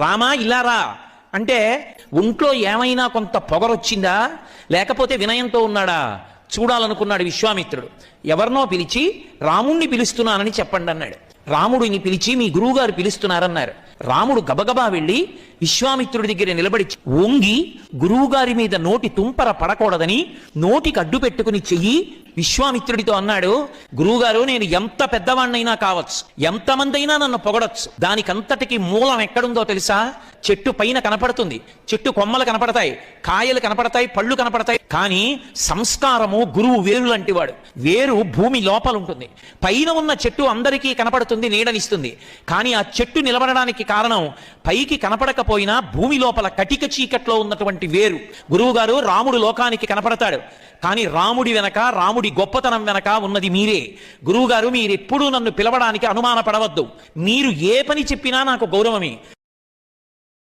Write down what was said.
రామా ఇలా రా అంటే ఒంట్లో ఏమైనా కొంత పొగరొచ్చిందా, లేకపోతే వినయంతో ఉన్నాడా చూడాలనుకున్నాడు విశ్వామిత్రుడు. ఎవరినో పిలిచి రాముణ్ణి పిలుస్తున్నానని చెప్పండి అన్నాడు. రాముడిని పిలిచి మీ గురువుగారు పిలుస్తున్నారన్నారు. రాముడు గబగబా వెళ్ళి విశ్వామిత్రుడి దగ్గర నిలబడి వంగి గురువుగారి మీద నోటి తుంపర పడకూడదని నోటికి అడ్డు పెట్టుకుని చెయ్యి విశ్వామిత్రుడితో అన్నాడు, గురువుగారు నేను ఎంత పెద్దవాణ్ణైనా కావచ్చు, ఎంతమంది అయినా నన్ను పొగడొచ్చు, దానికంతటికి మూలం ఎక్కడుందో తెలుసా? చెట్టు పైన కనపడుతుంది, చెట్టు కొమ్మలు కనపడతాయి, కాయలు కనపడతాయి, పళ్ళు కనపడతాయి, కానీ సంస్కారము గురువు వేరు లాంటి వాడు. వేరు భూమి లోపల ఉంటుంది, పైన ఉన్న చెట్టు అందరికీ కనపడుతుంది, నీడనిస్తుంది. కానీ ఆ చెట్టు నిలబడడానికి కారణం పైకి కనపడకపోయినా భూమి లోపల కటిక చీకట్లో ఉన్నటువంటి వేరు. గురువుగారు రాముడు లోకానికి కనపడతాడు, కానీ రాముడి వెనక, రాముడి గొప్పతనం వెనక ఉన్నది మీరే. గురువుగారు మీరెప్పుడూ నన్ను పిలవడానికి అనుమానపడవద్దు, మీరు ఏ పని చెప్పినా నాకు గౌరవమే.